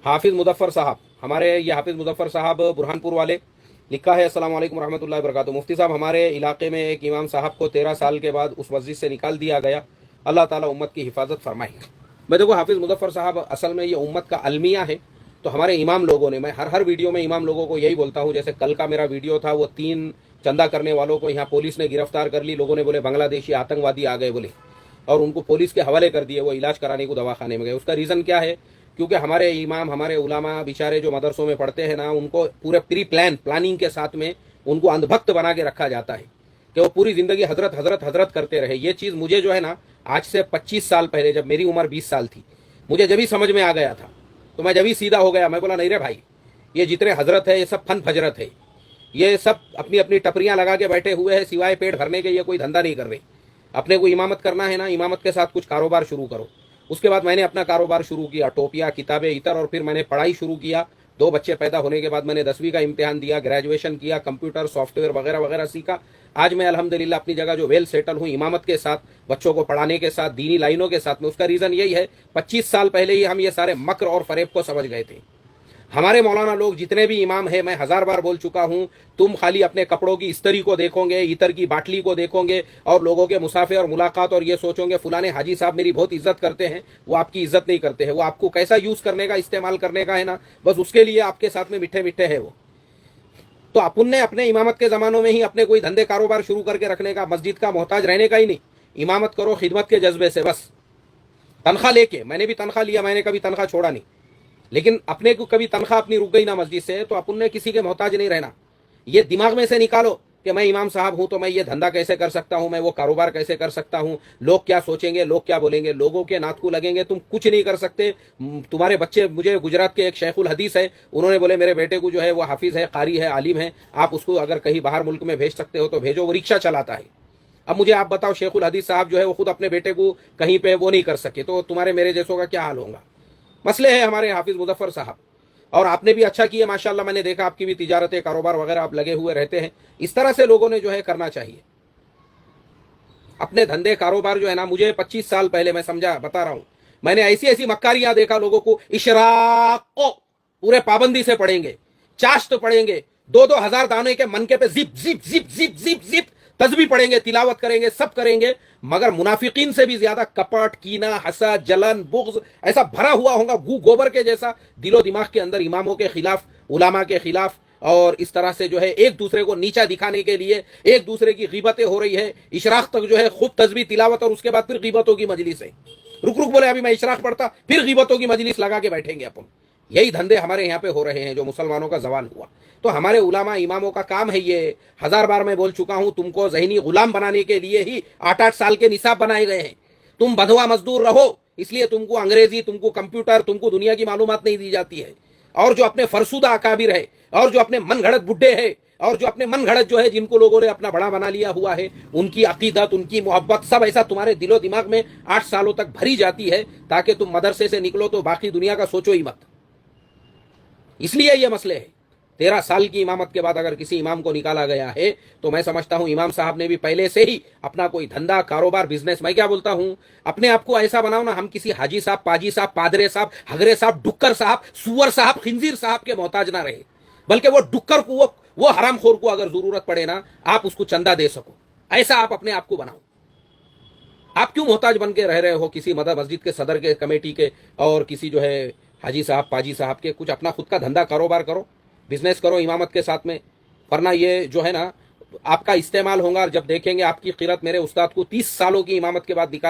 हाफिज़ मुज़फ़्फ़र साहब, हमारे ये हाफिज़ मुज़फ़्फ़र साहब बुरहानपुर वाले, लिखा है अस्सलाम वालेकुम रहमतुल्लाहि व बरकातुहू। मुफ्ती साहब, हमारे इलाके में एक इमाम साहब को 13 साल के बाद उस मस्जिद से निकाल दिया गया। अल्लाह ताला उम्मत की हिफाजत फरमाए। मैं देखो, हाफिज़ मुज़फ़्फ़र साहब असल में ये उम्मत का अलमिया है। तो हमारे इमाम लोगों ने, मैं हर वीडियो में इमाम लोगों को यही बोलता हूँ, जैसे कल का मेरा वीडियो था, वो 3 चंदा करने वालों को यहाँ पुलिस ने गिरफ्तार कर ली। लोगों ने बोले बांग्लादेशी आतंकवादी आ गए बोले, और उनको पुलिस के हवाले कर दिए। वो इलाज कराने को दवाखाने में गए। उसका रीज़न क्या है? क्योंकि हमारे इमाम, हमारे उलामा बेचारे जो मदरसों में पढ़ते हैं ना, उनको पूरे प्लानिंग के साथ में उनको अंधभक्त बना के रखा जाता है कि वो पूरी जिंदगी हजरत हजरत हजरत करते रहे। ये चीज़ मुझे जो है ना, आज से 25 साल पहले, जब मेरी उम्र 20 साल थी, मुझे जब ही समझ में आ गया था, तो मैं जब ही सीधा हो गया। मैं बोला नहीं रे भाई, ये जितने हजरत है ये सब फन फजरत है। ये सब अपनी अपनी टपरियां लगा के बैठे हुए हैं, सिवाय पेट भरने के ये कोई धंधा नहीं कर रहे। अपने को इमामत करना है ना, इमामत के साथ कुछ कारोबार शुरू करो। उसके बाद मैंने अपना कारोबार शुरू किया, टोपियाँ, किताबें, इतर, और फिर मैंने पढ़ाई शुरू किया। 2 बच्चे पैदा होने के बाद मैंने 10वीं का इम्तिहान दिया, ग्रेजुएशन किया, कंप्यूटर, सॉफ्टवेयर वगैरह वगैरह सीखा। आज मैं अल्हम्दुलिल्लाह अपनी जगह जो वेल सेटल हूँ, इमामत के साथ, बच्चों को पढ़ाने के साथ, दीनी लाइनों के साथ में। उसका रीज़न यही है, 25 साल पहले ही हम ये सारे मक्र और फरेब को समझ गए थे। हमारे मौलाना लोग जितने भी इमाम हैं, मैं 1000 बार बोल चुका हूं, तुम खाली अपने कपड़ों की इस्त्री को देखोगे, इतर की बाटली को देखोगे, और लोगों के मुसाफे और मुलाकात, और ये सोचोगे फलाने हाजी साहब मेरी बहुत इज्जत करते हैं। वो आपकी इज्जत नहीं करते हैं। वो आपको कैसा यूज करने का, इस्तेमाल करने का है ना, बस उसके लिए आपके साथ में मिठे मिठे है वो। तो अपन ने अपने इमामत के जमानों में ही अपने कोई धंधे कारोबार शुरू करके रखने का, मस्जिद का मोहताज रहने का ही नहीं। इमामत करो खिदमत के जज्बे से, बस तनख्वाह लेके। मैंने भी तनख्वाह लिया, मैंने कभी तनख्वाह छोड़ा नहीं। लेकिन अपने को कभी तनख्वाह अपनी रुक गई ना मस्जिद से, तो अपन ने किसी के मोहताज नहीं रहना। ये दिमाग में से निकालो कि मैं इमाम साहब हूं तो मैं ये धंधा कैसे कर सकता हूं, मैं वो कारोबार कैसे कर सकता हूं, लोग क्या सोचेंगे, लोग क्या बोलेंगे, लोगों के नातकू लगेंगे, तुम कुछ नहीं कर सकते। तुम्हारे बच्चे, मुझे गुजरात के एक शेखुल हदीस है, उन्होंने बोले मेरे बेटे को जो है वो हाफिज है, कारी है, आलिम है, आप उसको अगर कहीं बाहर मुल्क में भेज सकते हो तो भेजो, वो रिक्शा चलाता है। अब मुझे आप बताओ, शेखुल हदीस साहब जो है वो खुद अपने बेटे को कहीं पे वो नहीं कर सके, तो तुम्हारे मेरे जैसों का क्या हाल होगा। मसले है हमारे हाफिज मुज़फ़्फ़र साहब। और आपने भी अच्छा किया माशाल्लाह, मैंने देखा आपकी भी तिजारतें, कारोबार वगैरह आप लगे हुए रहते हैं। इस तरह से लोगों ने जो है करना चाहिए अपने धंधे कारोबार जो है ना। मुझे 25 साल पहले, मैं समझा बता रहा हूं, मैंने ऐसी ऐसी मक्कारियां देखा लोगों को। इशराक को पूरे पाबंदी से पढ़ेंगे, चाश्त पढ़ेंगे, 2-2 हजार दाने के मनके पे जिप जिप जिप जिप जिप जिप तस्बीह पढ़ेंगे, तिलावत करेंगे, सब करेंगे, मगर मुनाफिकीन से भी ज्यादा कपट, कीना, हसद, जलन, बुग़्ज़ ऐसा भरा हुआ होगा, गू गोबर के जैसा दिलो दिमाग के अंदर, इमामों के खिलाफ, उलामा के खिलाफ। और इस तरह से जो है एक दूसरे को नीचा दिखाने के लिए एक दूसरे की गीबतें हो रही है। इशराक तक जो है खूब तस्बीह, तिलावत, और उसके बाद फिर गीबतों की मजलिस है। रुक रुक बोले अभी मैं इशराक पढ़ता, फिर गीबतों की मजलिस लगा के बैठेंगे अपन। यही धंधे हमारे यहाँ पे हो रहे हैं, जो मुसलमानों का जवाल हुआ। तो हमारे उलामा इमामों का काम है ये। 1000 बार मैं बोल चुका हूं, तुमको ज़हनी गुलाम बनाने के लिए ही 8-8 साल के निसाब बनाए गए हैं। तुम बंधुआ मजदूर रहो, इसलिए तुमको अंग्रेजी, तुमको कंप्यूटर, तुमको दुनिया की मालूमात नहीं दी जाती है। और जो अपने फरसुदा अकाबिर है, और जो अपने मन घड़त बुड्ढे हैं, और जो अपने मन घड़त जो है, जिनको लोगों ने अपना बड़ा बना लिया हुआ है, उनकी अकीदत, उनकी मोहब्बत, सब ऐसा तुम्हारे दिलो दिमाग में 8 सालों तक भरी जाती है, ताकि तुम मदरसे से निकलो तो बाकी दुनिया का सोचो ही मत। इसलिए ये मसले है। 13 साल की इमामत के बाद अगर किसी इमाम को निकाला गया है, तो मैं समझता हूं इमाम साहब ने भी पहले से ही अपना कोई धंधा, कारोबार, बिजनेस, मैं क्या बोलता हूं, अपने आप को ऐसा बनाओ ना, हम किसी हाजी साहब, पाजी साहब, पादरे साहब, हगरे साहब, डुक्कर साहब, सुअर साहब, खिंजीर साहब के मोहताज ना रहे। बल्कि वो डुक्कर को, वो हरामखोर को अगर जरूरत पड़े ना, आप उसको चंदा दे सको, ऐसा आप अपने आप को बनाओ। आप क्यों मोहताज बन के रह रहे हो किसी मस्जिद के सदर के, कमेटी के, और किसी जो है हाजी साहब, पाजी साहब के। कुछ अपना खुद का धंधा कारोबार करो, बिजनेस करो इमामत के साथ में। वरना ये जो है ना, आपका इस्तेमाल होगा। जब देखेंगे आपकी क़िरत, मेरे उस्ताद को 30 सालों की इमामत के बाद निकाल